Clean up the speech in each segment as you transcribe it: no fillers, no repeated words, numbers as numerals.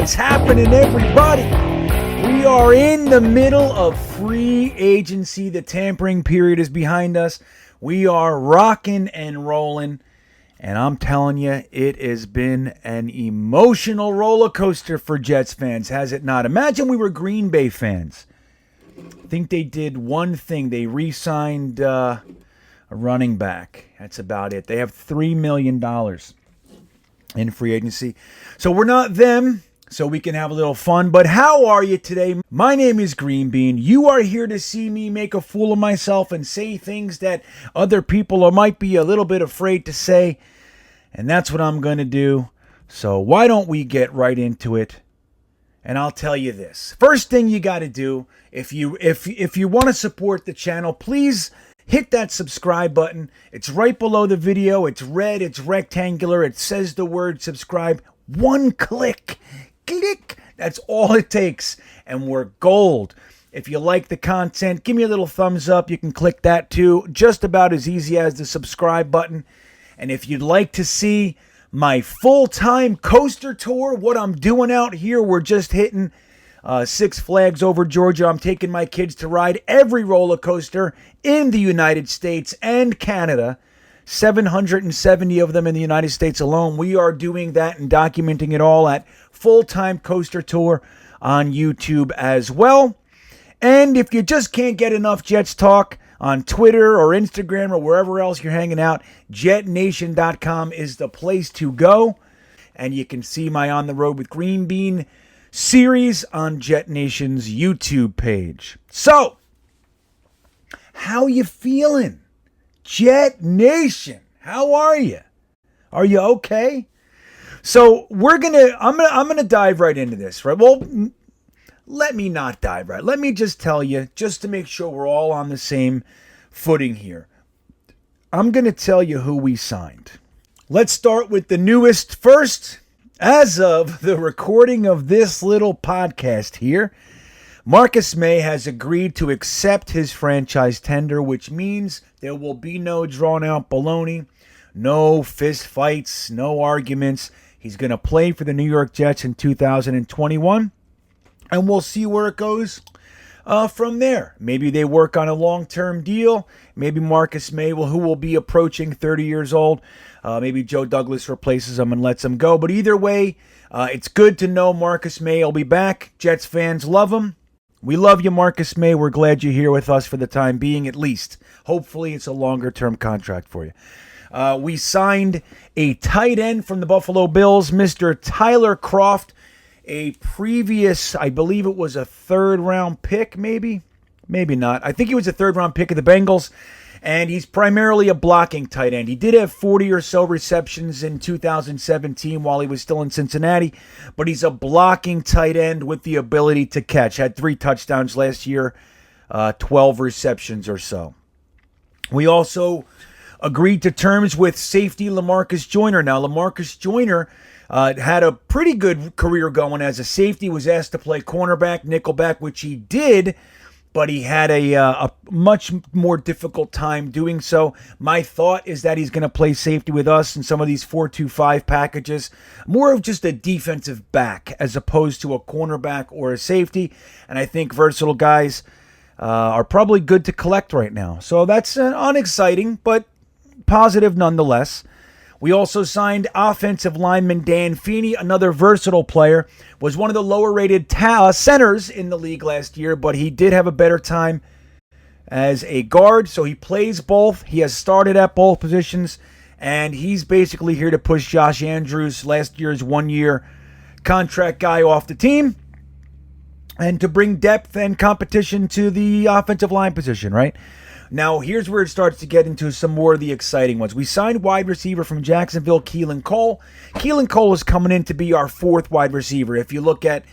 What's happening, everybody? We are in the middle of free agency. The tampering period is behind us. We are rocking and rolling. And I'm telling you, it has been an emotional roller coaster for Jets fans, has it not? Imagine we were Green Bay fans. I think they did one thing. They re-signed a running back. That's about it. They have $3 million in free agency. So we're not them, so we can have a little fun. But how are you today? My name is GreenBean. You are here to see me make a fool of myself and say things that other people might be a little bit afraid to say. And that's what I'm going to do. So why don't we get right into it? And I'll tell you this. First thing you got to do, if you want to support the channel, please hit that subscribe button. It's right below the video. It's red. It's rectangular. It says the word subscribe. One click. Click. That's all it takes. And we're gold. If you like the content, give me a little thumbs up. You can click that too. Just about as easy as the subscribe button. And if you'd like to see my full-time coaster tour, what I'm doing out here, we're just hitting Six Flags over Georgia. I'm taking my kids to ride every roller coaster in the United States and Canada. 770 of them in the United States alone. We are doing that and documenting it all at Full-Time Coaster Tour on YouTube as well. And if you just can't get enough Jets talk on Twitter or Instagram or wherever else you're hanging out, Jetnation.com is the place to go. And you can see my On the Road with Green Bean series on Jetnation's YouTube page. So, how you feeling? Jet Nation, how are you? Are you okay? So I'm gonna dive right into this, right? Well, let me not dive right. Let me just tell you, just to make sure we're all on the same footing here. I'm gonna tell you who we signed. Let's start with the newest first. As of the recording of this little podcast here, Marcus May has agreed to accept his franchise tender, which means there will be no drawn-out baloney, no fist fights, no arguments. He's going to play for the New York Jets in 2021, and we'll see where it goes from there. Maybe they work on a long-term deal. Maybe Marcus May, who will be approaching 30 years old, maybe Joe Douglas replaces him and lets him go. But either way, it's good to know Marcus May will be back. Jets fans love him. We love you, Marcus May. We're glad you're here with us for the time being, at least. Hopefully, it's a longer-term contract for you. We signed a tight end from the Buffalo Bills, Mr. Tyler Croft, a previous, I believe it was a third-round pick, maybe not. I think he was a third-round pick of the Bengals, and he's primarily a blocking tight end. He did have 40 or so receptions in 2017 while he was still in Cincinnati, but he's a blocking tight end with the ability to catch. Had 3 touchdowns last year, 12 receptions or so. We also agreed to terms with safety Lamarcus Joyner. Now, Lamarcus Joyner had a pretty good career going as a safety, was asked to play cornerback, nickelback, which he did, but he had a much more difficult time doing so. My thought is that he's going to play safety with us in some of these 4-2-5 packages, more of just a defensive back as opposed to a cornerback or a safety, and I think versatile guys are probably good to collect right now. So that's unexciting, but positive nonetheless. We also signed offensive lineman Dan Feeney, another versatile player. Was one of the lower-rated centers in the league last year, but he did have a better time as a guard, so he plays both. He has started at both positions, and he's basically here to push Josh Andrews, last year's one-year contract guy, off the team, and to bring depth and competition to the offensive line position, right? Now, here's where it starts to get into some more of the exciting ones. We signed wide receiver from Jacksonville, Keelan Cole. Keelan Cole is coming in to be our 4th wide receiver. If you look at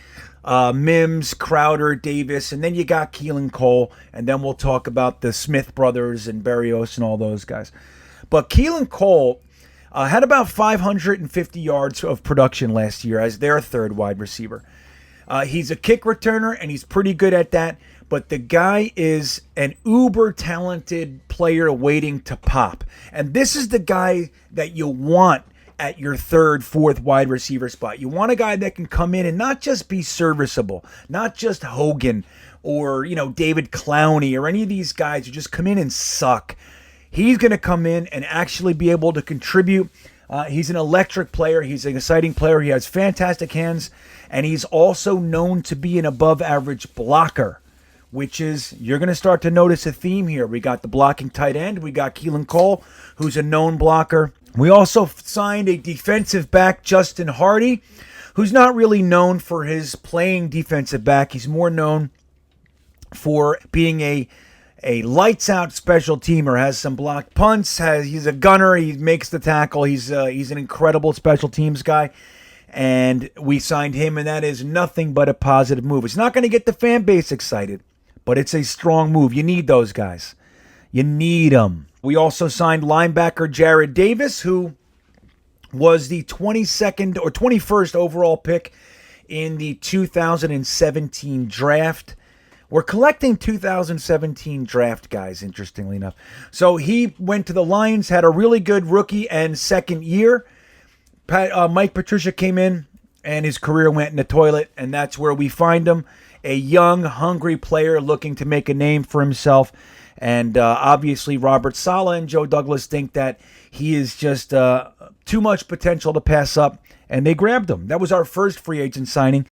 Mims, Crowder, Davis, and then you got Keelan Cole, and then we'll talk about the Smith brothers and Berrios and all those guys. But Keelan Cole had about 550 yards of production last year as their 3rd wide receiver. He's a kick returner, and he's pretty good at that. But the guy is an uber-talented player waiting to pop. And this is the guy that you want at your third, fourth wide receiver spot. You want a guy that can come in and not just be serviceable, not just Hogan or, David Clowney or any of these guys who just come in and suck. He's going to come in and actually be able to contribute. He's an electric player. He's an exciting player. He has fantastic hands, and he's also known to be an above-average blocker, which is, you're going to start to notice a theme here. We got the blocking tight end. We got Keelan Cole, who's a known blocker. We also signed a defensive back, Justin Hardy, who's not really known for his playing defensive back. He's more known for being a lights-out special teamer, has some blocked punts, he's a gunner, he makes the tackle, he's an incredible special teams guy, and we signed him, and that is nothing but a positive move. It's not going to get the fan base excited, but it's a strong move. You need those guys. You need them. We also signed linebacker Jared Davis, who was the 22nd or 21st overall pick in the 2017 draft. We're collecting 2017 draft guys, interestingly enough. So he went to the Lions, had a really good rookie and second year. Mike Patricia came in, and his career went in the toilet, and that's where we find him. A young, hungry player looking to make a name for himself. And obviously Robert Saleh and Joe Douglas think that he is just too much potential to pass up, and they grabbed him. That was our first free agent signing.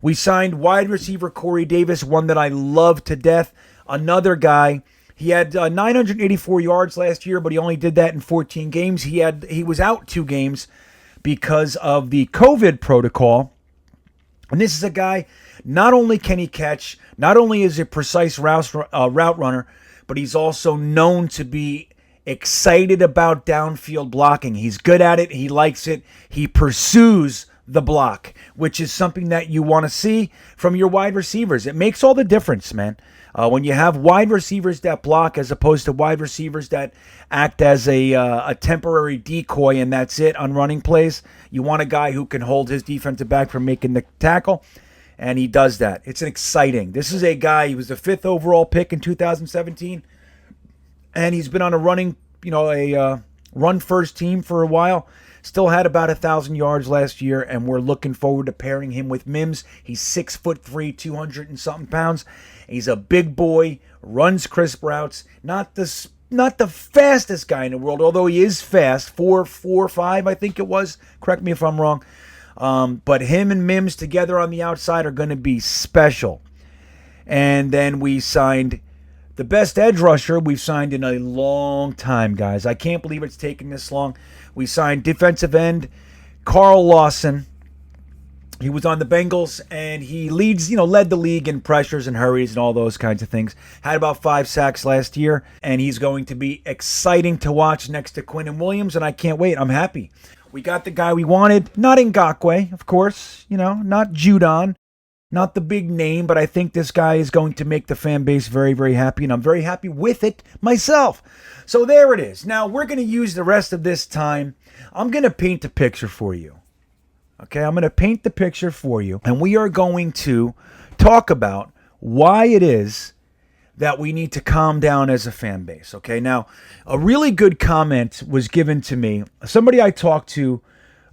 We signed wide receiver Corey Davis, one that I love to death. Another guy, he had 984 yards last year, but he only did that in 14 games. He was out 2 games because of the COVID protocol. And this is a guy, not only can he catch, not only is he a precise route runner, but he's also known to be excited about downfield blocking. He's good at it. He likes it. He pursues the block, which is something that you want to see from your wide receivers. It makes all the difference, man. When you have wide receivers that block as opposed to wide receivers that act as a temporary decoy and that's it on running plays, you want a guy who can hold his defensive back from making the tackle, and he does that. It's exciting. This is a guy, he was the 5th overall pick in 2017, and he's been on a run-first team for a while. Still had about 1,000 yards last year, and we're looking forward to pairing him with Mims. He's 6'3", 200 and something pounds. He's a big boy, runs crisp routes. Not the fastest guy in the world, although he is fast. 4.45, I think it was. Correct me if I'm wrong. But him and Mims together on the outside are going to be special. And then we signed the best edge rusher we've signed in a long time, guys. I can't believe it's taken this long. We signed defensive end Carl Lawson. He was on the Bengals, and he led the league in pressures and hurries and all those kinds of things. Had about 5 sacks last year, and he's going to be exciting to watch next to Quinnen Williams, and I can't wait. I'm happy. We got the guy we wanted. Not Ngakoue, of course. Not Judon. Not the big name, but I think this guy is going to make the fan base very, very happy, and I'm very happy with it myself. So there it is. Now, we're going to use the rest of this time. I'm going to paint a picture for you. Okay, I'm going to paint the picture for you, and we are going to talk about why it is that we need to calm down as a fan base. Okay, now, a really good comment was given to me. Somebody I talked to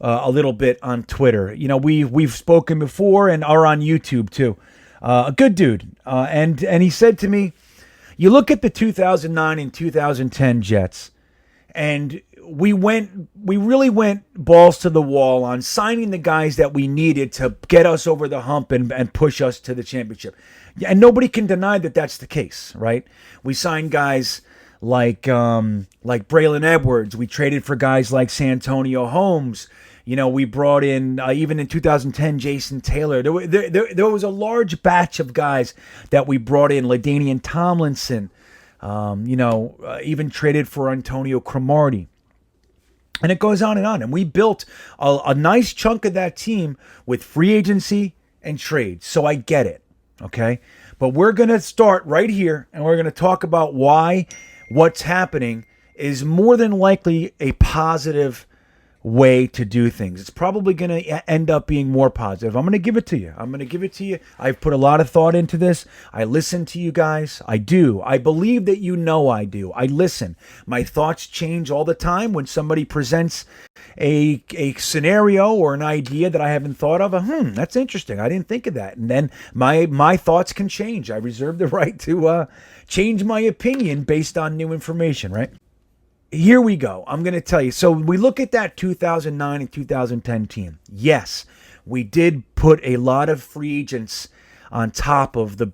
a little bit on Twitter. We've spoken before and are on YouTube too. A good dude. And he said to me, you look at the 2009 and 2010 Jets, and we really went balls to the wall on signing the guys that we needed to get us over the hump and push us to the championship. And nobody can deny that that's the case, right? We signed guys like Braylon Edwards. We traded for guys like Santonio Holmes. We brought in, even in 2010, Jason Taylor. There was a large batch of guys that we brought in. LaDainian Tomlinson, even traded for Antonio Cromartie. And it goes on. And we built a nice chunk of that team with free agency and trades. So I get it, okay? But we're going to start right here, and we're going to talk about why what's happening is more than likely a positive way to do things. It's probably going to end up being more positive. I'm going to give it to you. I've put a lot of thought into this. I listen to you guys. I do. I believe that you know I do. I listen. My thoughts change all the time when somebody presents a scenario or an idea that I haven't thought of. That's interesting. I didn't think of that. And then my thoughts can change. I reserve the right to change my opinion based on new information, right? Here we go. I'm going to tell you. So we look at that 2009 and 2010 team. Yes, we did put a lot of free agents on top of the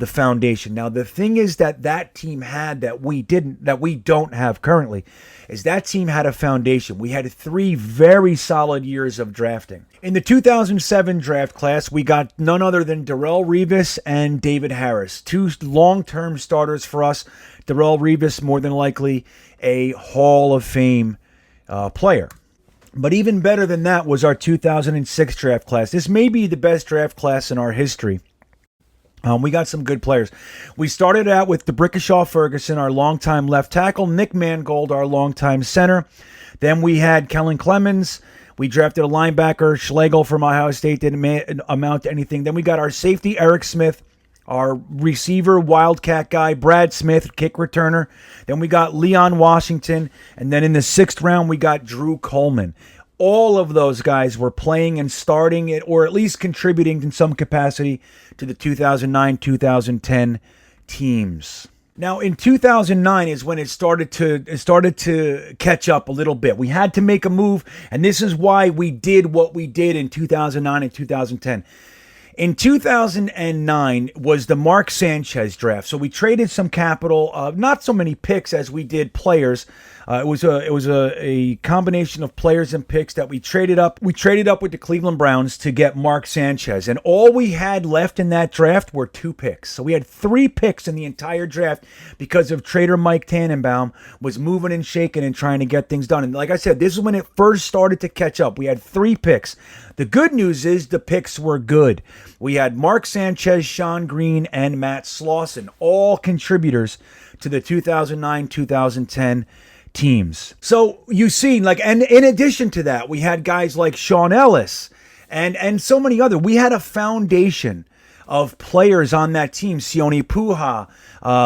foundation. Now the thing is that team had that we don't have currently, is that team had a foundation. We had 3 very solid years of drafting. In the 2007 draft class, we got none other than Darrelle Revis and David Harris, 2 long-term starters for us. Darrelle Revis, more than likely a Hall of Fame player. But even better than that was our 2006 draft class. This may be the best draft class in our history. We got some good players. We started out with DeBrickashaw Ferguson, our longtime left tackle, Nick Mangold, our longtime center. Then we had Kellen Clemens. We drafted a linebacker, Schlegel from Ohio State, didn't amount to anything. Then we got our safety, Eric Smith, our receiver, Wildcat guy, Brad Smith, kick returner. Then we got Leon Washington. And then in the 6th round, we got Drew Coleman. All of those guys were playing and starting it, or at least contributing in some capacity to the 2009-2010 teams. Now, in 2009 is when it started to catch up a little bit. We had to make a move, and this is why we did what we did in 2009 and 2010. In 2009 was the Mark Sanchez draft. So we traded some capital, not so many picks as we did players. It was a combination of players and picks that we traded up. We traded up with the Cleveland Browns to get Mark Sanchez, and all we had left in that draft were 2 picks. So we had 3 picks in the entire draft because of trader Mike Tannenbaum was moving and shaking and trying to get things done. And like I said, this is when it first started to catch up. We had 3 picks. The good news is the picks were good. We had Mark Sanchez, Sean Green, and Matt Slauson, all contributors to the 2009-2010 teams. So you see, and in addition to that, we had guys like Sean Ellis and so many other. We had a foundation of players on that team. Sione Puha,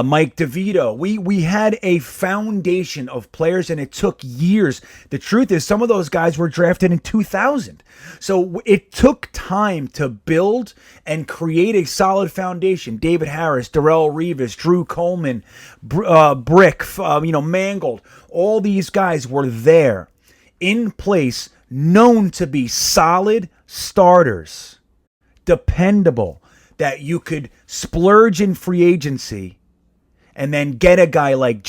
Mike DeVito. We had a foundation of players, and it took years. The truth is, some of those guys were drafted in 2000. So it took time to build and create a solid foundation. David Harris, Darrelle Revis, Drew Coleman, Brick, Mangold. All these guys were there in place, known to be solid starters, dependable, that you could splurge in free agency and then get a guy like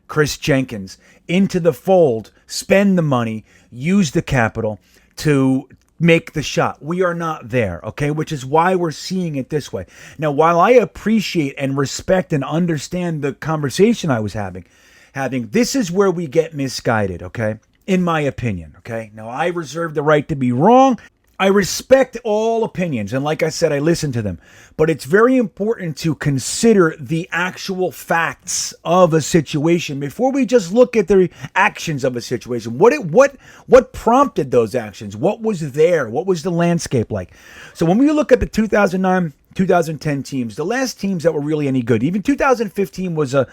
Chris Jenkins, into the fold, spend the money, use the capital to make the shot. We are not there, okay? Which is why we're seeing it this way. Now, while I appreciate and respect and understand the conversation I was having, this is where we get misguided, okay? In my opinion, okay? Now, I reserve the right to be wrong. I respect all opinions, and like I said, I listen to them. But it's very important to consider the actual facts of a situation before we just look at the actions of a situation. What prompted those actions? What was there? What was the landscape like? So when we look at the 2009-2010 teams, the last teams that were really any good, even 2015 was a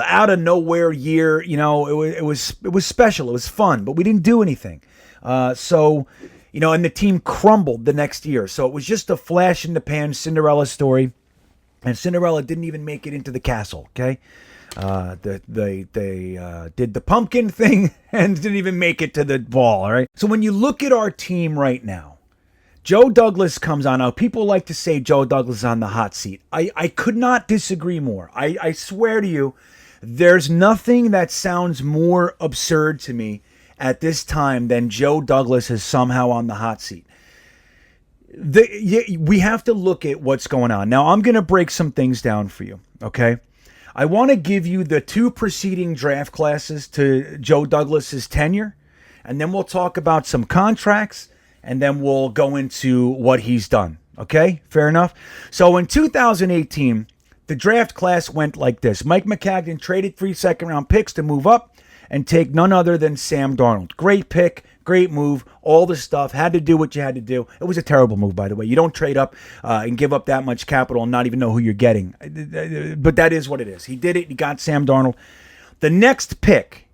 out of nowhere year. It was special. It was fun, but we didn't do anything. And the team crumbled the next year. So it was just a flash in the pan Cinderella story. And Cinderella didn't even make it into the castle, okay? They did the pumpkin thing and didn't even make it to the ball, all right? So when you look at our team right now, Joe Douglas comes on. Now, people like to say Joe Douglas is on the hot seat. I could not disagree more. I swear to you, there's nothing that sounds more absurd to me at this time than Joe Douglas is somehow on the hot seat. We have to look at what's going on. Now, I'm going to break some things down for you, okay? I want to give you the 2 preceding draft classes to Joe Douglas's tenure, and then we'll talk about some contracts, and then we'll go into what he's done, okay? Fair enough? So in 2018, the draft class went like this. Mike McCagnon traded 3 second-round picks to move up, and take none other than Sam Darnold. Great pick, great move, all the stuff. Had to do what you had to do. It was a terrible move, by the way. You don't trade up and give up that much capital and not even know who you're getting. But that is what it is. He did it. He got Sam Darnold. The next pick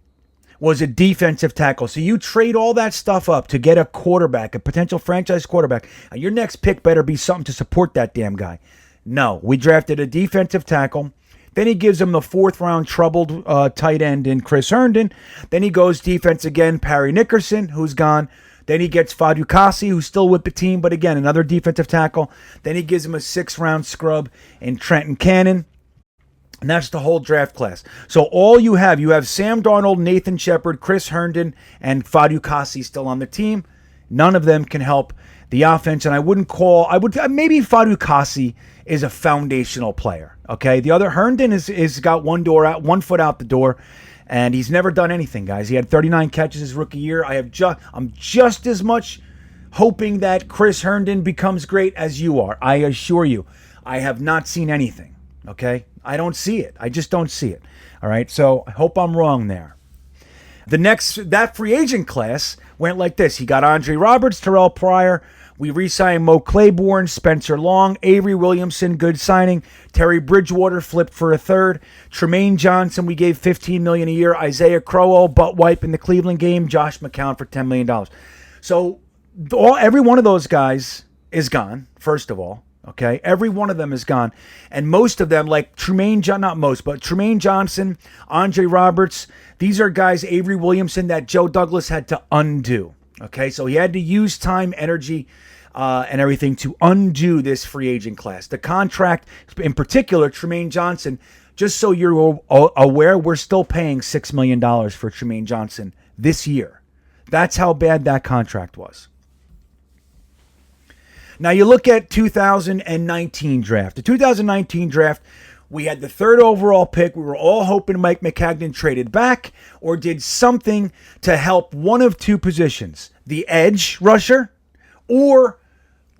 was a defensive tackle. So you trade all that stuff up to get a quarterback, a potential franchise quarterback, and your next pick better be something to support that damn guy. No, we drafted a defensive tackle. Then he gives him the 4th-round troubled tight end in Chris Herndon. Then he goes defense again, Parry Nickerson, who's gone. Then he gets Fatukasi, who's still with the team, but again, another defensive tackle. Then he gives him a 6th-round scrub in Trenton Cannon. And that's the whole draft class. So all you have Sam Darnold, Nathan Shepard, Chris Herndon, and Fatukasi still on the team. None of them can help the offense, and maybe Fatukasi is a foundational player. Okay, the other Herndon is got one foot out the door, and he's never done anything, guys. He had 39 catches his rookie year. I'm just as much hoping that Chris Herndon becomes great as you are. I assure you, I have not seen anything. Okay, I don't see it. I just don't see it. All right, so I hope I'm wrong there. That free agent class went like this. He got Andre Roberts, Terrell Pryor. We re-signed Mo Claiborne, Spencer Long, Avery Williamson, good signing. Terry Bridgewater flipped for a 3rd. Tremaine Johnson, we gave $15 million a year. Isaiah Crowell, butt wipe in the Cleveland game. Josh McCown for $10 million. So every one of those guys is gone, first of all. Okay, every one of them is gone. And most of them, like Tremaine Johnson, Andre Roberts, these are guys, Avery Williamson, that Joe Douglas had to undo. Okay, so he had to use time, energy, and everything to undo this free agent class. The contract, in particular, Tremaine Johnson, just so you're aware, we're still paying $6 million for Tremaine Johnson this year. That's how bad that contract was. Now you look at 2019 draft. The 2019 draft, we had the 3rd overall pick. We were all hoping Mike Maccagnan traded back or did something to help one of two positions. The edge rusher or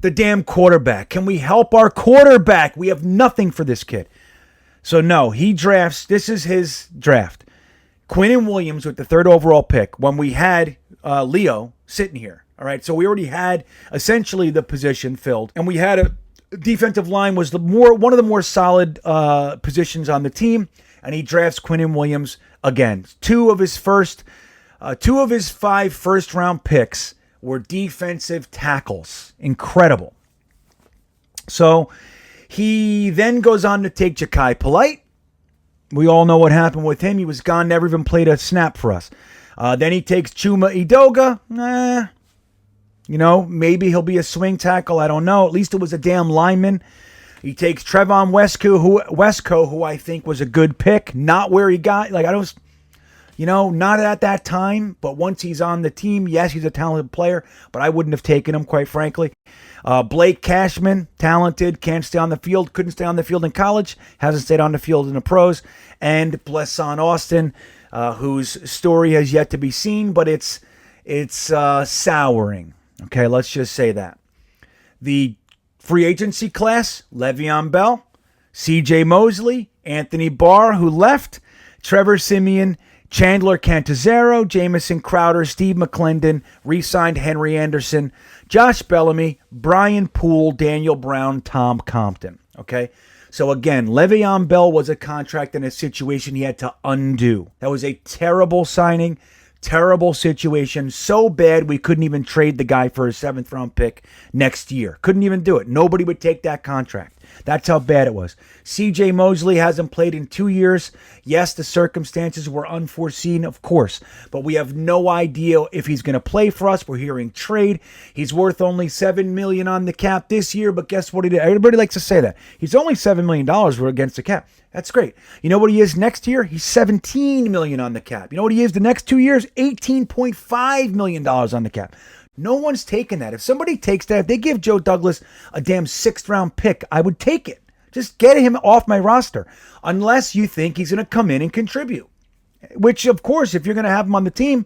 the damn quarterback. Can we help our quarterback? We have nothing for this kid. So no, he drafts. This is his draft. Quinnen Williams with the 3rd overall pick when we had Leo sitting here. All right, so we already had essentially the position filled, and we had a defensive line was one of the more solid positions on the team, and he drafts Quinnen Williams again. Two of his 5 first-round picks were defensive tackles. Incredible. So he then goes on to take Ja'Kai Polite. We all know what happened with him. He was gone, never even played a snap for us. Then he takes Chuma Edoga. Maybe he'll be a swing tackle. I don't know. At least it was a damn lineman. He takes Trevon Wesco, who I think was a good pick. Not where he got. Not at that time. But once he's on the team, yes, he's a talented player. But I wouldn't have taken him, quite frankly. Blake Cashman, talented, can't stay on the field. Couldn't stay on the field in college. Hasn't stayed on the field in the pros. And Blesson Austin, whose story has yet to be seen. But it's souring. Okay, let's just say that. The free agency class, Le'Veon Bell, C.J. Mosley, Anthony Barr, who left, Trevor Siemian, Chandler Cantazzaro, Jamison Crowder, Steve McClendon, re-signed Henry Anderson, Josh Bellamy, Brian Poole, Daniel Brown, Tom Compton. Okay, so again, Le'Veon Bell was a contract in a situation he had to undo. That was a terrible signing. Terrible situation. So bad we couldn't even trade the guy for a 7th-round pick next year. Couldn't even do it. Nobody would take that contract. That's how bad it was. C.J. Mosley hasn't played in 2 years. Yes, the circumstances were unforeseen, of course. But we have no idea if he's going to play for us. We're hearing trade. He's worth only $7 million on the cap this year. But guess what he did? Everybody likes to say that. He's only $7 million against the cap. That's great. You know what he is next year? He's $17 million on the cap. You know what he is the next 2 years? $18.5 million on the cap. No one's taking that. If somebody takes that, if they give Joe Douglas a damn 6th-round pick, I would take it. Just get him off my roster. Unless you think he's going to come in and contribute. Which, of course, if you're going to have him on the team,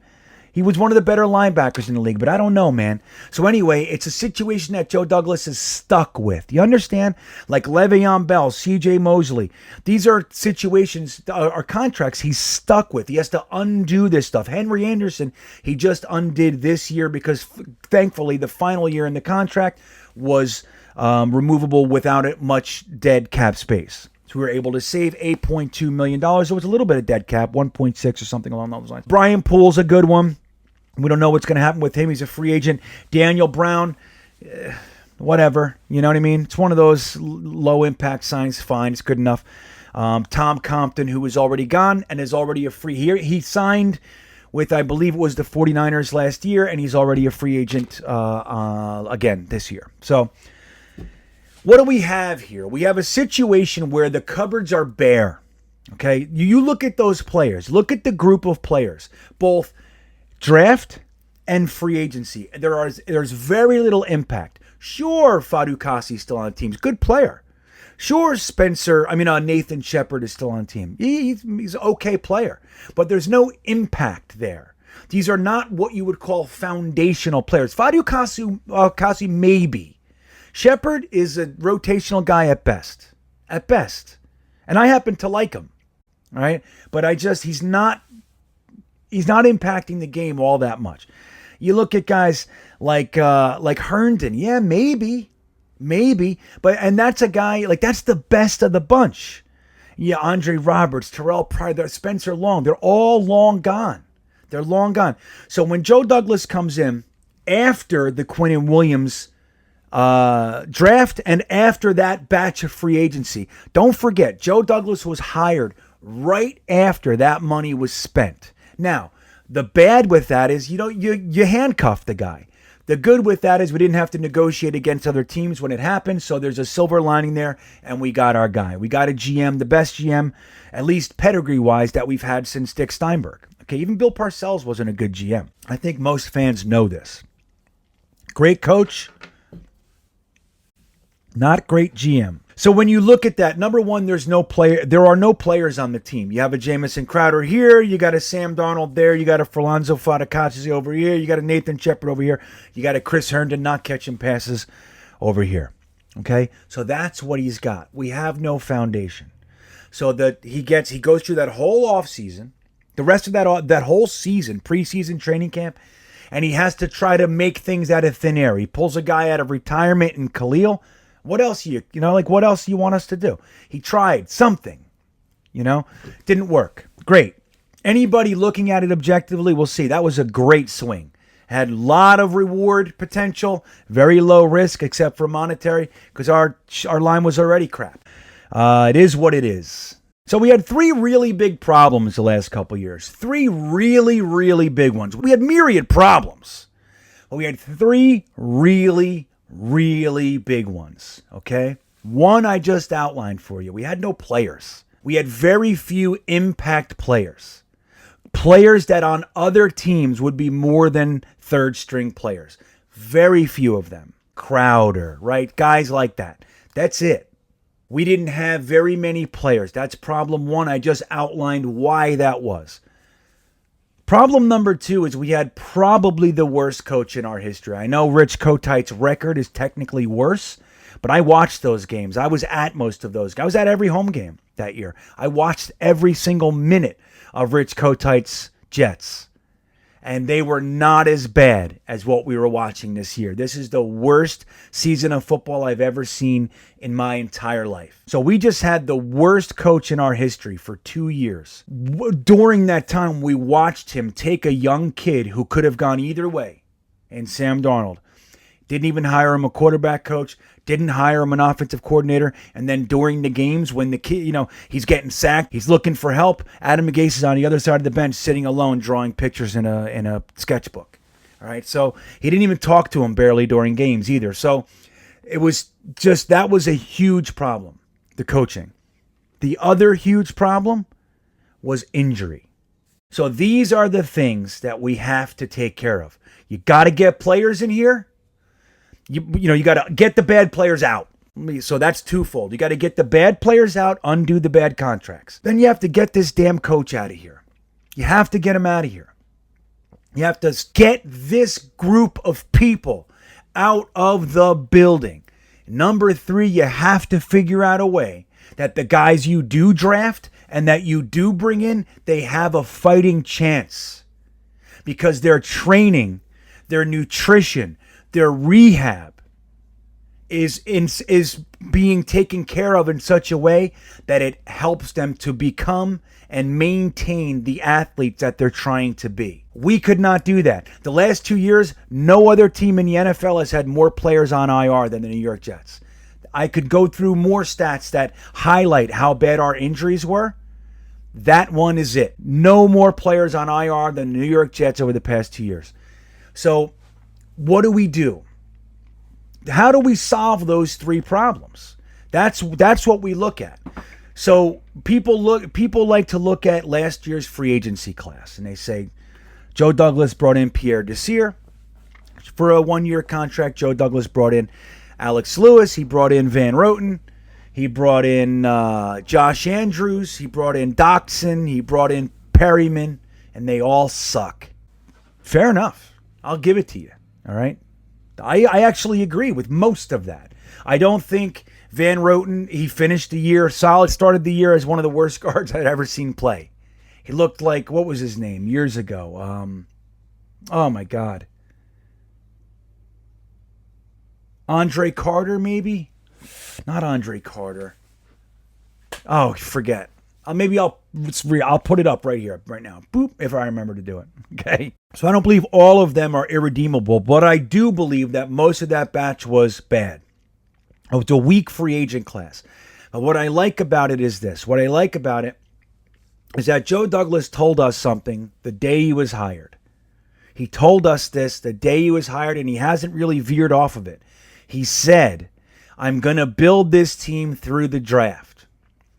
He was one of the better linebackers in the league, but I don't know, man. So anyway, it's a situation that Joe Douglas is stuck with. You understand? Like Le'Veon Bell, C.J. Mosley. These are situations, are contracts he's stuck with. He has to undo this stuff. Henry Anderson, he just undid this year because thankfully the final year in the contract was removable without it much dead cap space. So we were able to save $8.2 million. It was a little bit of dead cap, 1.6 or something along those lines. Brian Poole's a good one. We don't know what's going to happen with him. He's a free agent. Daniel Brown, whatever. You know what I mean? It's one of those low-impact signs. Fine. It's good enough. Tom Compton, who is already gone and is already a free here. He signed with, I believe it was the 49ers last year, and he's already a free agent again this year. So what do we have here? We have a situation where the cupboards are bare. Okay? You look at those players. Look at the group of players, both draft and free agency. There's very little impact. Sure, Fadu Kasi's still on the team. He's a good player. Sure, Nathan Shepard is still on the team. He's an okay player. But there's no impact there. These are not what you would call foundational players. Fadu Kasi maybe. Shepard is a rotational guy at best. At best. And I happen to like him. All right? But he's not impacting the game all that much. You look at guys like Herndon. Yeah, maybe. And that's a guy, that's the best of the bunch. Yeah, Andre Roberts, Terrell Pryor, Spencer Long. They're all long gone. They're long gone. So when Joe Douglas comes in after the Quinnen Williams draft and after that batch of free agency, don't forget, Joe Douglas was hired right after that money was spent. Now, the bad with that is, you handcuff the guy. The good with that is we didn't have to negotiate against other teams when it happened, so there's a silver lining there, and we got our guy. We got a GM, the best GM, at least pedigree-wise, that we've had since Dick Steinberg. Okay, even Bill Parcells wasn't a good GM. I think most fans know this. Great coach, not great GM. So when you look at that, number one, there are no players on the team. You have a Jamison Crowder here, you got a Sam Darnold there, you got a Forlanzo Fadakatsi over here, you got a Nathan Shepard over here, you got a Chris Herndon not catching passes over here. Okay? So that's what he's got. We have no foundation. So that he goes through that whole offseason, the rest of that whole season, preseason training camp, and he has to try to make things out of thin air. He pulls a guy out of retirement in Khalil. What else what else you want us to do? He tried something, didn't work. Great. Anybody looking at it objectively will see that was a great swing. Had a lot of reward potential, very low risk except for monetary because our line was already crap. It is what it is. So we had three really big problems the last couple years. Three really, really big ones. We had myriad problems, but we had three really big ones, okay? One I just outlined for you. We had no players. We had very few impact players. Players that on other teams would be more than third-string players. Very few of them. Crowder, right? Guys like that. That's it. We didn't have very many players. That's problem one. I just outlined why that was. Problem number two is we had probably the worst coach in our history. I know Rich Kotite's record is technically worse, but I watched those games. I was at most of those. I was at every home game that year. I watched every single minute of Rich Kotite's Jets. And they were not as bad as what we were watching this year. This is the worst season of football I've ever seen in my entire life. So we just had the worst coach in our history for 2 years. During that time, we watched him take a young kid who could have gone either way, and Sam Darnold. Didn't even hire him a quarterback coach. Didn't hire him an offensive coordinator. And then during the games when the kid, he's getting sacked, he's looking for help. Adam Gase is on the other side of the bench sitting alone drawing pictures in a sketchbook. All right, so he didn't even talk to him barely during games either. So it was just, that was a huge problem, the coaching. The other huge problem was injury. So these are the things that we have to take care of. You got to get players in here. You got to get the bad players out. So that's twofold. You got to get the bad players out, undo the bad contracts. Then you have to get this damn coach out of here. You have to get him out of here. You have to get this group of people out of the building. Number 3, you have to figure out a way that the guys you do draft and that you do bring in, they have a fighting chance. Because their training, their nutrition, their rehab is being taken care of in such a way that it helps them to become and maintain the athletes that they're trying to be. We could not do that. The last 2 years, no other team in the NFL has had more players on IR than the New York Jets. I could go through more stats that highlight how bad our injuries were. That one is it. No more players on IR than the New York Jets over the past 2 years. So what do we do? How do we solve those 3 problems? That's what we look at. So people like to look at last year's free agency class, and they say Joe Douglas brought in Pierre Desir for a 1-year contract. Joe Douglas brought in Alex Lewis. He brought in Van Roten. He brought in Josh Andrews. He brought in Doxson. He brought in Perryman, and they all suck. Fair enough. I'll give it to you. All right. I actually agree with most of that. I don't think Van Roten, he finished the year solid, started the year as one of the worst guards I'd ever seen play. He looked like, what was his name years ago? Oh my God. Andre Carter, maybe? Not Andre Carter. Oh, forget. I'll put it up right here, right now. Boop, if I remember to do it. Okay. So I don't believe all of them are irredeemable, but I do believe that most of that batch was bad. Oh, it's a weak free agent class. But what I like about it is this. What I like about it is that Joe Douglas told us something the day he was hired. He told us this the day he was hired, and he hasn't really veered off of it. He said, I'm going to build this team through the draft.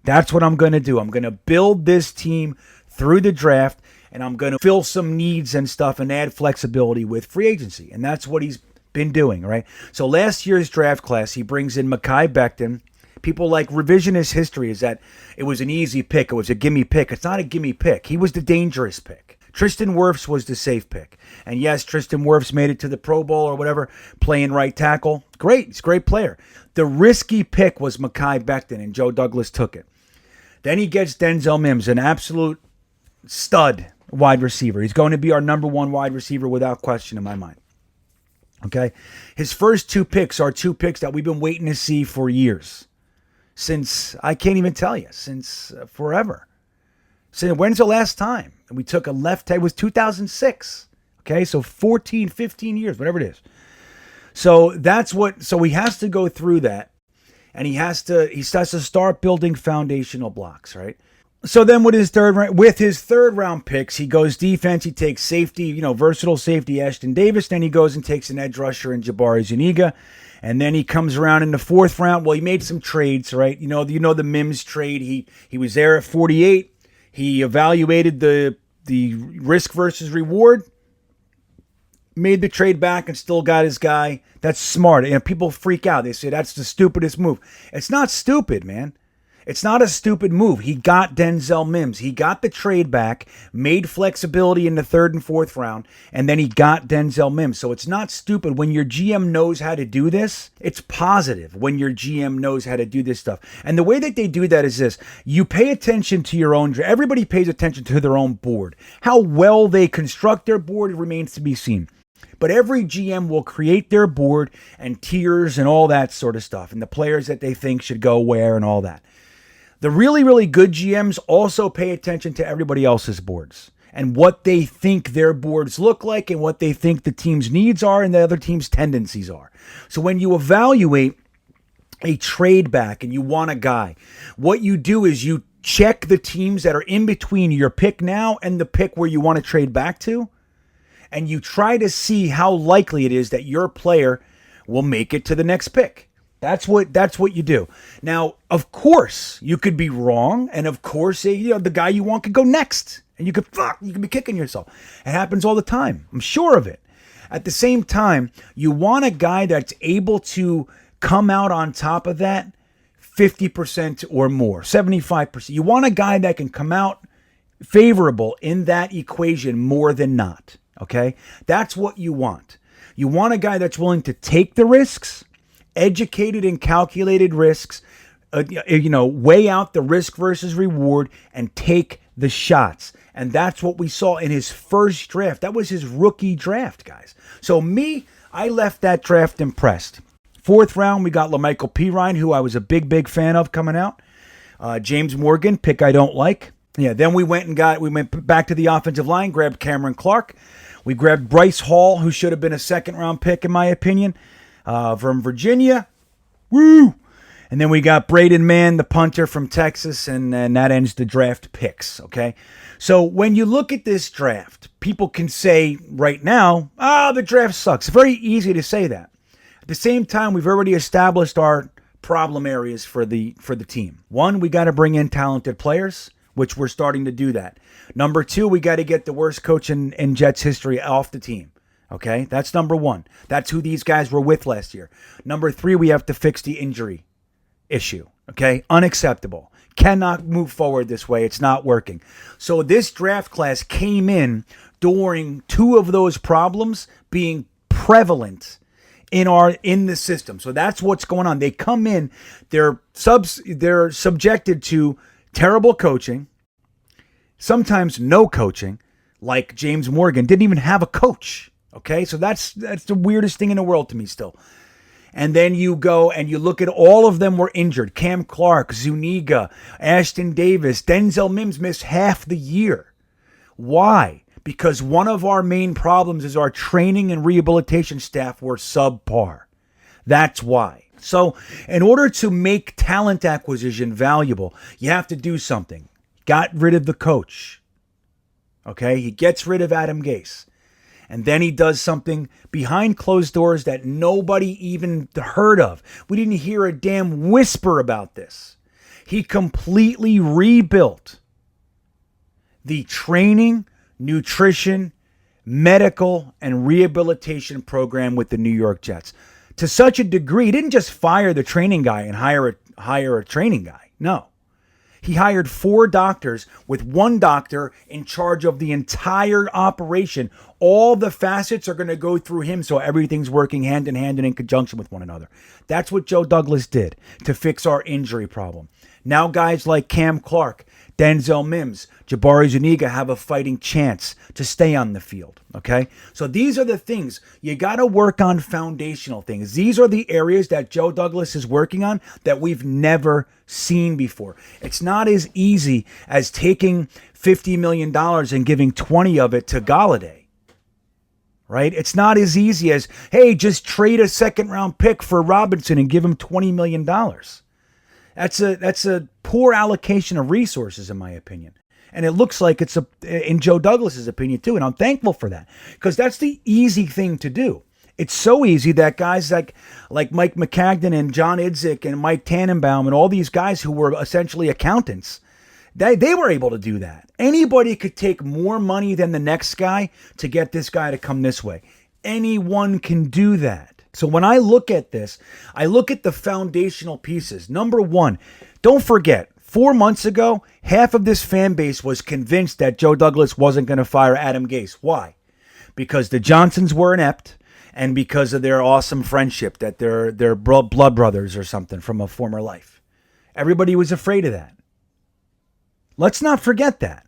That's what I'm going to do. I'm going to build this team through the draft, and I'm going to fill some needs and stuff and add flexibility with free agency. And that's what he's been doing, right? So last year's draft class, he brings in Mekhi Becton. People like revisionist history is that it was an easy pick. It was a gimme pick. It's not a gimme pick. He was the dangerous pick. Tristan Wirfs was the safe pick. And yes, Tristan Wirfs made it to the Pro Bowl or whatever, playing right tackle. Great. He's a great player. The risky pick was Mekhi Becton, and Joe Douglas took it. Then he gets Denzel Mims, an absolute stud wide receiver. He's going to be our number 1 wide receiver without question in my mind. Okay? His first 2 picks are 2 picks that we've been waiting to see for years. Since, I can't even tell you, since forever. So when's the last time? We took a left tackle. It was 2006. Okay? So 14, 15 years, whatever it is. So so he has to go through that. And he has to start building foundational blocks, right? So then with his third round picks, he goes defense. He takes safety, versatile safety Ashton Davis. Then he goes and takes an edge rusher in Jabari Zuniga. And then he comes around in the 4th round. Well, he made some trades, right? You know the Mims trade. He was there at 48. He evaluated the risk versus reward. Made the trade back and still got his guy. That's smart. People freak out. They say that's the stupidest move. It's not stupid, man. It's not a stupid move. He got Denzel Mims. He got the trade back, made flexibility in the 3rd and 4th round, and then he got Denzel Mims. So it's not stupid. When your GM knows how to do this, it's positive when your GM knows how to do this stuff. And the way that they do that is this. You pay attention to your own. Everybody pays attention to their own board. How well they construct their board remains to be seen. But every GM will create their board and tiers and all that sort of stuff, and the players that they think should go where and all that. The really, really good GMs also pay attention to everybody else's boards and what they think their boards look like and what they think the team's needs are and the other team's tendencies are. So when you evaluate a trade back and you want a guy, what you do is you check the teams that are in between your pick now and the pick where you want to trade back to, and you try to see how likely it is that your player will make it to the next pick. That's what you do. Now, of course, you could be wrong, and of course, the guy you want could go next, and you could be kicking yourself. It happens all the time. I'm sure of it. At the same time, you want a guy that's able to come out on top of that 50% or more, 75%. You want a guy that can come out favorable in that equation more than not. Okay? That's what you want. You want a guy that's willing to take the risks, educated and calculated risks, weigh out the risk versus reward and take the shots. And that's what we saw in his first draft. That was his rookie draft, guys. So I left that draft impressed. Fourth round, we got Lamichael Pirine, who I was a big fan of coming out. James Morgan, pick I don't like. Yeah, then we went back to the offensive line, grabbed Cameron Clark. We grabbed Bryce Hall, who should have been a second-round pick, in my opinion, from Virginia. Woo! And then we got Braden Mann, the punter from Texas, and that ends the draft picks, okay? So when you look at this draft, people can say right now, the draft sucks. It's very easy to say that. At the same time, we've already established our problem areas for the team. One, we got to bring in talented players, which we're starting to do that. Number two, we got to get the worst coach in Jets history off the team. Okay, that's number one. That's who these guys were with last year. Number three, we have to fix the injury issue. Okay, unacceptable. Cannot move forward this way. It's not working. So this draft class came in during two of those problems being prevalent in the system. So that's what's going on. They come in, they're subjected to terrible coaching, sometimes no coaching, like James Morgan didn't even have a coach. Okay, so that's the weirdest thing in the world to me still. And then you go and you look at all of them were injured. Cam Clark, Zuniga, Ashton Davis, Denzel Mims missed half the year. Why? Because one of our main problems is our training and rehabilitation staff were subpar. That's why. So in order to make talent acquisition valuable, you have to do something. Got rid of the coach. Okay, he gets rid of Adam Gase. And then he does something behind closed doors that nobody even heard of. We didn't hear a damn whisper about this. He completely rebuilt the training, nutrition, medical, and rehabilitation program with the New York Jets. To such a degree, he didn't just fire the training guy and hire a training guy. No. He hired 4 doctors with 1 doctor in charge of the entire operation. All the facets are going to go through him, so everything's working hand in hand and in conjunction with one another. That's what Joe Douglas did to fix our injury problem. Now guys like Cam Clark, Denzel Mims, Jabari Zuniga have a fighting chance to stay on the field, okay? So these are the things. You got to work on foundational things. These are the areas that Joe Douglas is working on that we've never seen before. It's not as easy as taking $50 million and giving 20 of it to Galladay, right? It's not as easy as, hey, just trade a second-round pick for Robinson and give him $20 million. That's a poor allocation of resources, in my opinion. And it looks like it's in Joe Douglas's opinion, too. And I'm thankful for that because that's the easy thing to do. It's so easy that guys like Mike McCagnon and John Idzik and Mike Tannenbaum and all these guys who were essentially accountants, they were able to do that. Anybody could take more money than the next guy to get this guy to come this way. Anyone can do that. So when I look at this, I look at the foundational pieces. Number one, don't forget, 4 months ago, half of this fan base was convinced that Joe Douglas wasn't going to fire Adam Gase. Why? Because the Johnsons were inept and because of their awesome friendship, that they're blood brothers or something from a former life. Everybody was afraid of that. Let's not forget that.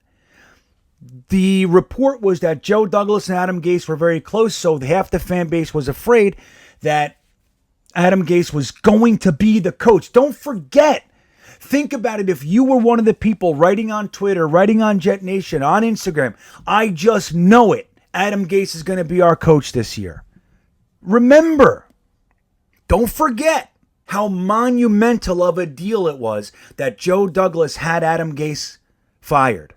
The report was that Joe Douglas and Adam Gase were very close, so half the fan base was afraid that Adam Gase was going to be the coach. Don't forget. Think about it. If you were one of the people writing on Twitter, writing on Jetnation, on Instagram, I just know it. Adam Gase is going to be our coach this year. Remember, don't forget how monumental of a deal it was that Joe Douglas had Adam Gase fired.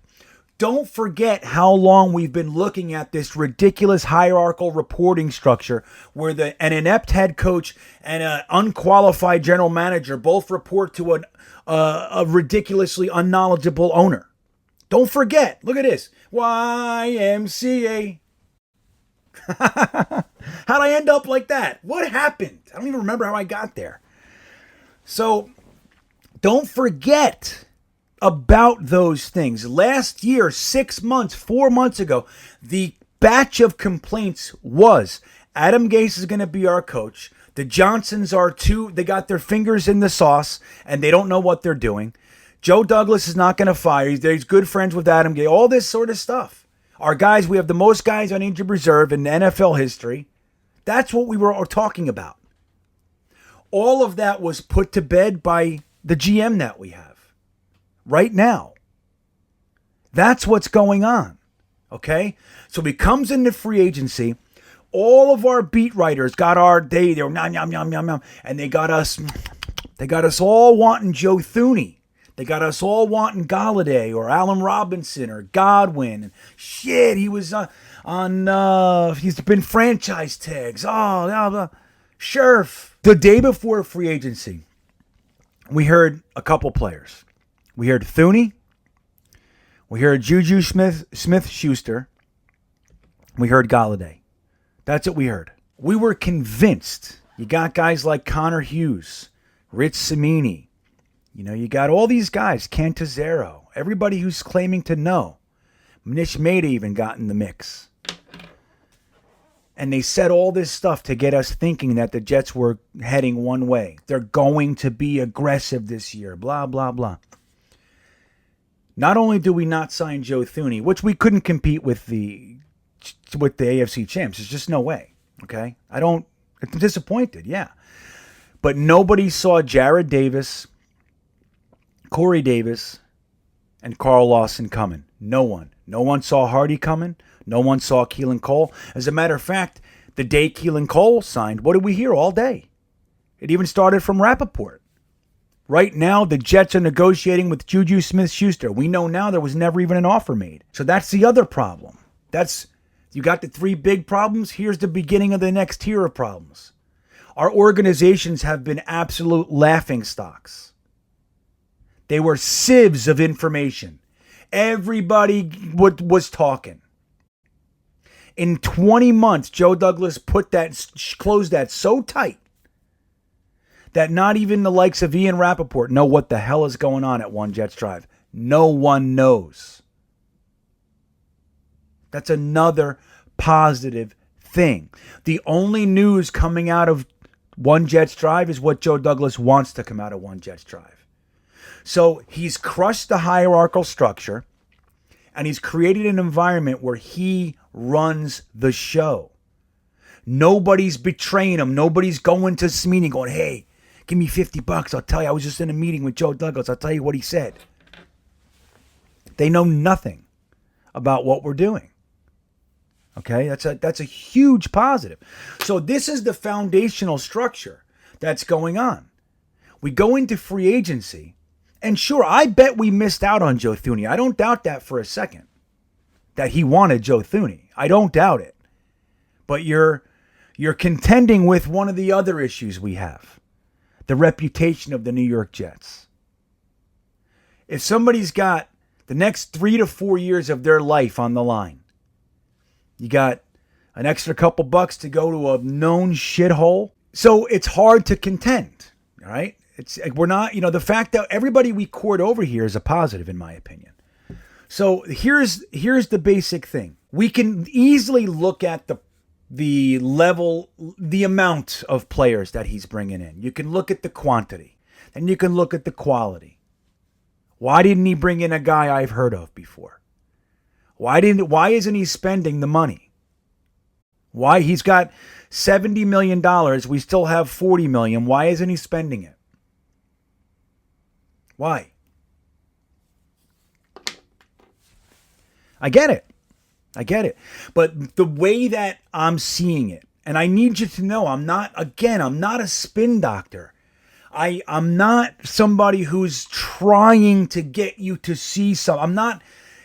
Don't forget how long we've been looking at this ridiculous hierarchical reporting structure where an inept head coach and an unqualified general manager both report to a ridiculously unknowledgeable owner. Don't forget. Look at this. YMCA. How'd I end up like that? What happened? I don't even remember how I got there. So don't forget about those things. Last year, 6 months, 4 months ago, the batch of complaints was Adam Gase is going to be our coach. The Johnsons are too, they got their fingers in the sauce and they don't know what they're doing. Joe Douglas is not going to fire. He's good friends with Adam Gase. All this sort of stuff. Our guys, we have the most guys on injured reserve in NFL history. That's what we were talking about. All of that was put to bed by the GM that we have right now. That's what's going on. Okay? So he comes into free agency. All of our beat writers got our day. They were nom, nom, nom, nom, nom, and they got us all wanting Joe Thuney. They got us all wanting Galladay or Allen Robinson or Godwin. Shit, he was he's been franchise tags. Oh, blah, blah. Scherf. The day before free agency, we heard a couple players. We heard Thuney. We heard Juju Smith-Schuster. We heard Galladay. That's what we heard. We were convinced. You got guys like Connor Hughes, Rich Cimini. You know, you got all these guys, Cantazero, everybody who's claiming to know. Nish Maida even got in the mix. And they said all this stuff to get us thinking that the Jets were heading one way. They're going to be aggressive this year, blah, blah, blah. Not only do we not sign Joe Thuney, which we couldn't compete with the AFC champs. There's just no way, okay? I'm disappointed, yeah. But nobody saw Jared Davis, Corey Davis, and Carl Lawson coming. No one. No one saw Hardy coming. No one saw Keelan Cole. As a matter of fact, the day Keelan Cole signed, what did we hear all day? It even started from Rappaport. Right now, the Jets are negotiating with Juju Smith-Schuster. We know now there was never even an offer made. So that's the other problem. You got the three big problems. Here's the beginning of the next tier of problems. Our organizations have been absolute laughingstocks. They were sieves of information. Everybody was talking. In 20 months, Joe Douglas closed that so tight that not even the likes of Ian Rappaport know what the hell is going on at One Jets Drive. No one knows. That's another positive thing. The only news coming out of One Jets Drive is what Joe Douglas wants to come out of One Jets Drive. So he's crushed the hierarchical structure, and he's created an environment where he runs the show. Nobody's betraying him. Nobody's going to this meeting going, hey, give me $50. I'll tell you, I was just in a meeting with Joe Douglas. I'll tell you what he said. They know nothing about what we're doing. Okay, that's a huge positive. So this is the foundational structure that's going on. We go into free agency, and sure, I bet we missed out on Joe Thuney. I don't doubt that for a second, that he wanted Joe Thuney. I don't doubt it. But you're contending with one of the other issues we have, the reputation of the New York Jets. If somebody's got the next 3 to 4 years of their life on the line, you got an extra couple bucks to go to a known shithole. So it's hard to contend, all right? We're not, the fact that everybody we court over here is a positive, in my opinion. So here's the basic thing. We can easily look at the level, the amount of players that he's bringing in. You can look at the quantity, and you can look at the quality. Why didn't he bring in a guy I've heard of before? Why isn't he spending the money? Why he's got $70 million, we still have $40 million. Why isn't he spending it? Why? I get it. But the way that I'm seeing it, and I need you to know, I'm not a spin doctor. I'm not somebody who's trying to get you to see something. I'm not,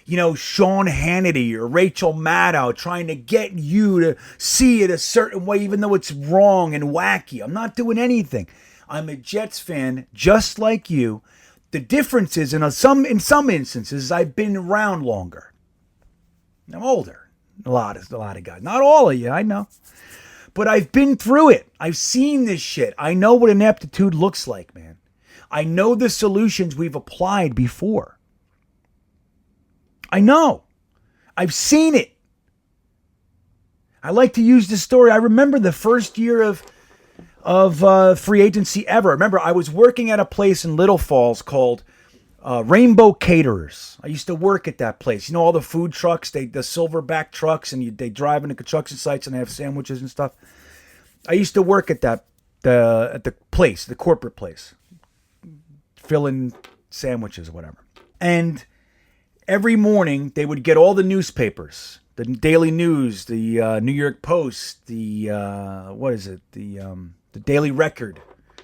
Sean Hannity or Rachel Maddow trying to get you to see it a certain way, even though it's wrong and wacky. I'm not doing anything. I'm a Jets fan just like you. The difference is, in some instances, I've been around longer. I'm older. A lot of guys. Not all of you, I know. But I've been through it. I've seen this shit. I know what ineptitude looks like, man. I know the solutions we've applied before. I know. I've seen it. I like to use this story. I remember the first year of free agency ever. Remember, I was working at a place in Little Falls called Rainbow Caterers. I used to work at that place. You know, all the food trucks, the silverback trucks, and they drive into construction sites and they have sandwiches and stuff. I used to work at at the place, the corporate place, filling sandwiches or whatever. And every morning they would get all the newspapers, the Daily News, the New York Post, the Daily Record,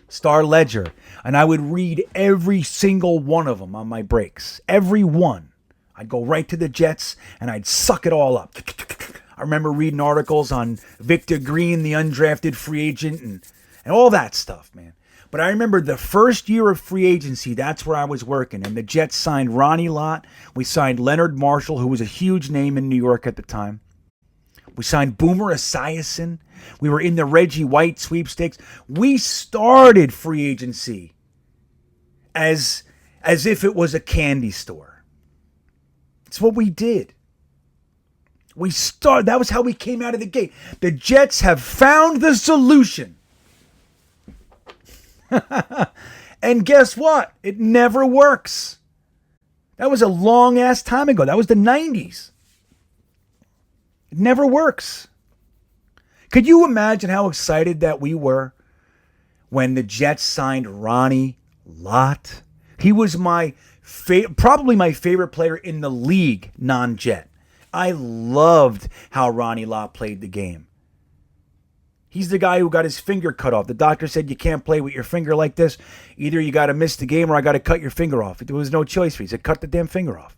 Star Ledger, and I would read every single one of them on my breaks. Every one. I'd go right to the Jets and I'd suck it all up. I remember reading articles on Victor Green, the undrafted free agent, and all that stuff, man. But I remember the first year of free agency, that's where I was working. And the Jets signed Ronnie Lott. We signed Leonard Marshall, who was a huge name in New York at the time. We signed Boomer Esiason. We were in the Reggie White sweepstakes. We started free agency as if it was a candy store. It's what we did. That was how we came out of the gate. The Jets have found the solution. And guess what? It never works. That was a long ass time ago. That was the 90s. It never works. Could you imagine how excited that we were when the Jets signed Ronnie Lott? He was probably my favorite player in the league, non-Jet. I loved how Ronnie Lott played the game. He's the guy who got his finger cut off. The doctor said you can't play with your finger like this. Either you got to miss the game or I got to cut your finger off. There was no choice for you. He said, cut the damn finger off.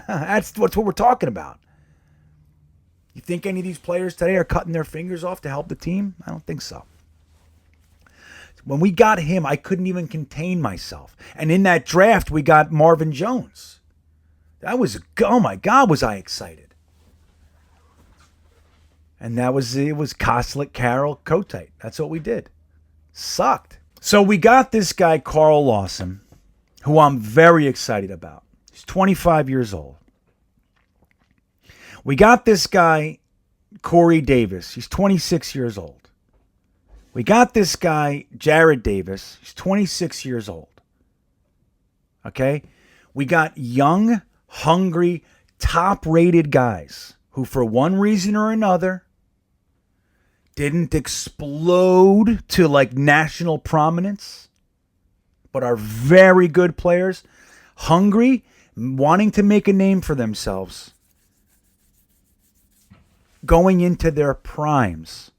That's what we're talking about. You think any of these players today are cutting their fingers off to help the team? I don't think so. When we got him, I couldn't even contain myself. And in that draft, we got Marvin Jones. Oh my God, was I excited. And it was Koslick, Carroll, Kotite. That's what we did. Sucked. So we got this guy, Carl Lawson, who I'm very excited about. He's 25 years old. We got this guy, Corey Davis. He's 26 years old. We got this guy, Jared Davis. He's 26 years old. Okay? We got young, hungry, top-rated guys who, for one reason or another, didn't explode to like national prominence, but are very good players, hungry, wanting to make a name for themselves, going into their primes,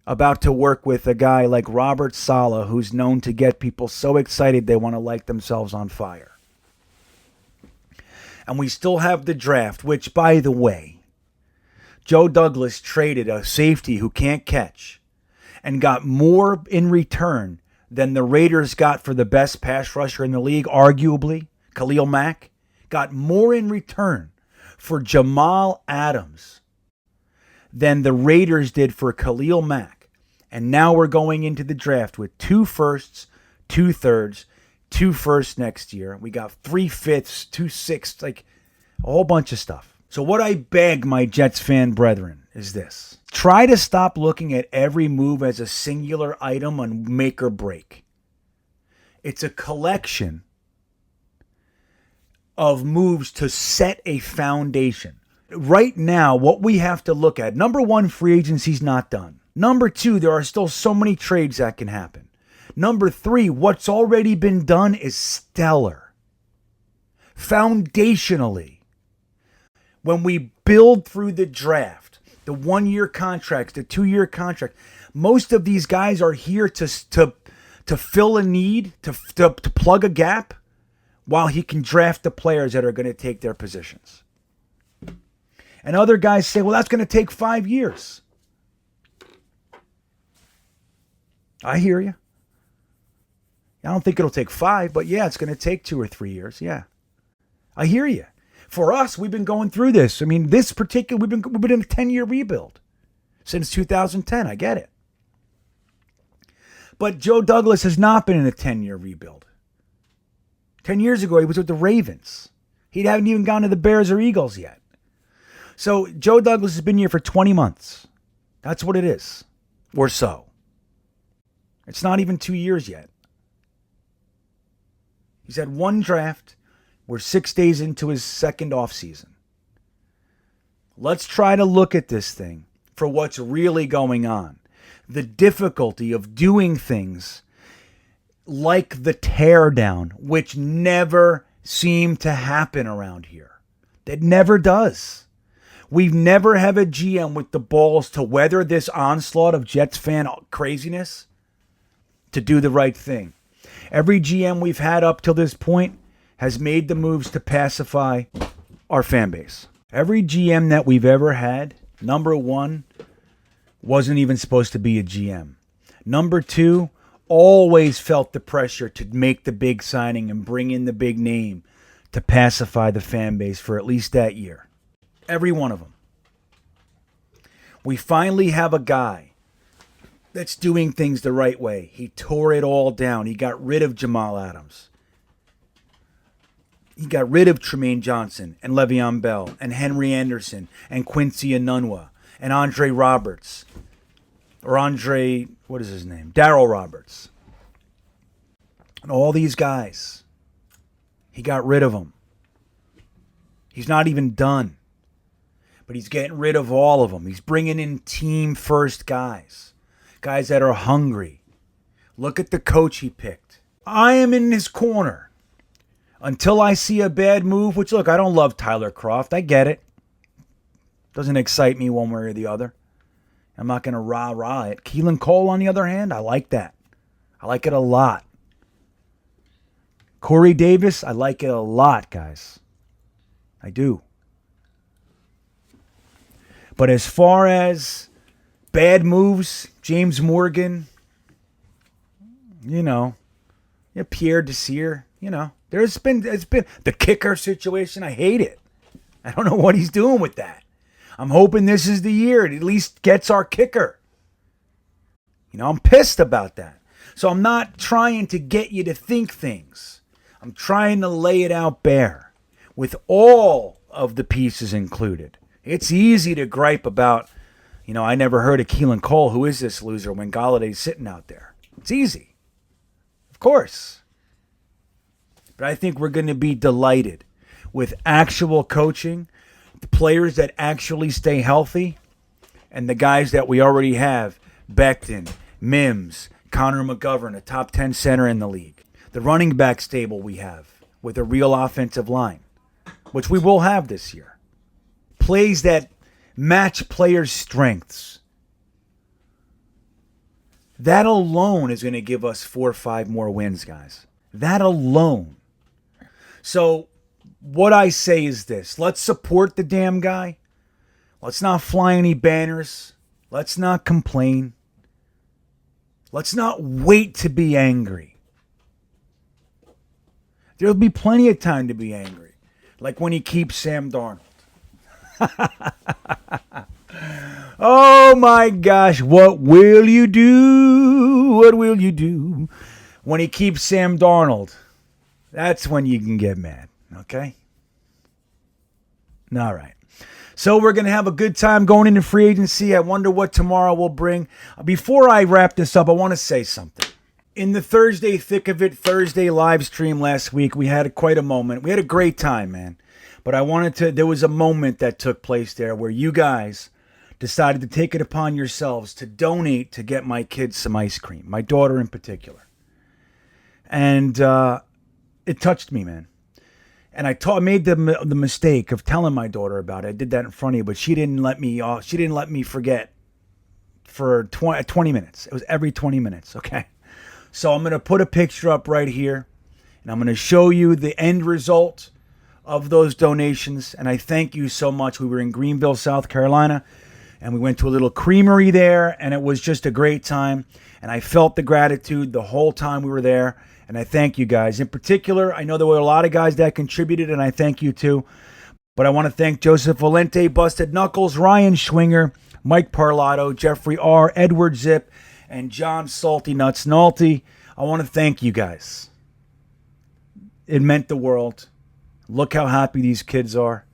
about to work with a guy like Robert Saleh, who's known to get people so excited they want to light themselves on fire. And we still have the draft, which, by the way, Joe Douglas traded a safety who can't catch and got more in return than the Raiders got for the best pass rusher in the league, arguably. Khalil Mack got more in return for Jamal Adams than the Raiders did for Khalil Mack. And now we're going into the draft with 2 firsts, 2 thirds, 2 firsts next year. We got 3 fifths, 2 sixths, like a whole bunch of stuff. So what I beg my Jets fan brethren is this. Try to stop looking at every move as a singular item on make or break. It's a collection of moves to set a foundation. Right now, what we have to look at, number 1, free agency's not done. Number 2, there are still so many trades that can happen. Number 3, what's already been done is stellar. Foundationally. When we build through the draft, the 1-year contracts, the 2-year contract, most of these guys are here to fill a need, to plug a gap, while he can draft the players that are going to take their positions. And other guys say, well, that's going to take 5 years. I hear you. I don't think it'll take 5, but yeah, it's going to take 2 or 3 years. Yeah. I hear you. For us, we've been going through this. I mean, we've been in a 10-year rebuild since 2010. I get it. But Joe Douglas has not been in a 10-year rebuild. 10 years ago, he was with the Ravens. He hadn't even gone to the Bears or Eagles yet. So Joe Douglas has been here for 20 months. That's what it is. Or so. It's not even 2 years yet. He's had one draft. We're 6 days into his second offseason. Let's try to look at this thing for what's really going on. The difficulty of doing things like the teardown, which never seemed to happen around here. It never does. We've never had a GM with the balls to weather this onslaught of Jets fan craziness, to do the right thing. Every GM we've had up till this point has made the moves to pacify our fan base. Every GM that we've ever had, number one, wasn't even supposed to be a GM. Number two, always felt the pressure to make the big signing and bring in the big name to pacify the fan base for at least that year. Every one of them. We finally have a guy that's doing things the right way. He tore it all down. He got rid of Jamal Adams. He got rid of Tremaine Johnson and Le'Veon Bell and Henry Anderson and Quincy Enunwa and Andre Roberts. Or Andre, what is his name? Darryl Roberts. And all these guys. He got rid of them. He's not even done. But he's getting rid of all of them. He's bringing in team-first guys. Guys that are hungry. Look at the coach he picked. I am in his corner. Until I see a bad move, which, look, I don't love Tyler Croft. I get it. Doesn't excite me one way or the other. I'm not going to rah-rah it. Keelan Cole, on the other hand, I like that. I like it a lot. Corey Davis, I like it a lot, guys. I do. But as far as bad moves, James Morgan, Pierre Desir, it's been the kicker situation. I hate it. I don't know what he's doing with that. I'm hoping this is the year it at least gets our kicker. I'm pissed about that. So I'm not trying to get you to think things. I'm trying to lay it out bare with all of the pieces included. It's easy to gripe about, I never heard of Keelan Cole. Who is this loser when Galladay's sitting out there? It's easy. Of course. But I think we're going to be delighted with actual coaching, the players that actually stay healthy, and the guys that we already have, Becton, Mims, Connor McGovern, a top 10 center in the league. The running back stable we have with a real offensive line, which we will have this year. Plays that match players' strengths. That alone is going to give us 4 or 5 more wins, guys. That alone. So what I say is this. Let's support the damn guy. Let's not fly any banners. Let's not complain. Let's not wait to be angry. There'll be plenty of time to be angry. Like when he keeps Sam Darnold. Oh my gosh, what will you do? What will you do when he keeps Sam Darnold? That's when you can get mad, okay? All right. So we're going to have a good time going into free agency. I wonder what tomorrow will bring. Before I wrap this up, I want to say something. In the Thursday Thick of It Thursday live stream last week, we had quite a moment. We had a great time, man. But there was a moment that took place there where you guys decided to take it upon yourselves to donate to get my kids some ice cream, my daughter in particular. And it touched me, man. And I made the mistake of telling my daughter about it. I did that in front of you, but she didn't let me she didn't let me forget for 20 minutes. It was every 20 minutes, okay? So I'm going to put a picture up right here, and I'm going to show you the end result of those donations, and I thank you so much. We were in Greenville, South Carolina, and we went to a little creamery there, and it was just a great time, and I felt the gratitude the whole time we were there, and I thank you guys. In particular, I know there were a lot of guys that contributed, and I thank you too, but I want to thank Joseph Valente, Busted Knuckles, Ryan Schwinger, Mike Parlato, Jeffrey R., Edward Zip, and John Salty Nuts Nalty. I want to thank you guys. It meant the world. Look how happy these kids are.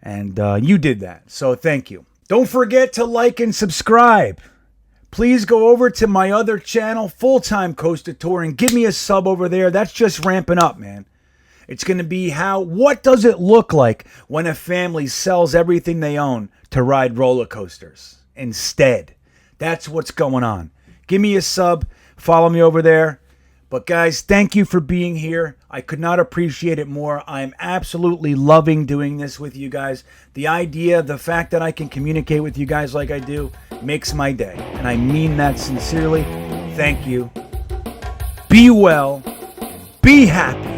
And you did that. So thank you. Don't forget to like and subscribe. Please go over to my other channel, Full-Time Coaster Tour, and give me a sub over there. That's just ramping up, man. It's going to be what does it look like when a family sells everything they own to ride roller coasters instead? That's what's going on. Give me a sub. Follow me over there. But guys, thank you for being here. I could not appreciate it more. I'm absolutely loving doing this with you guys. The idea, the fact that I can communicate with you guys like I do makes my day. And I mean that sincerely. Thank you. Be well. Be happy.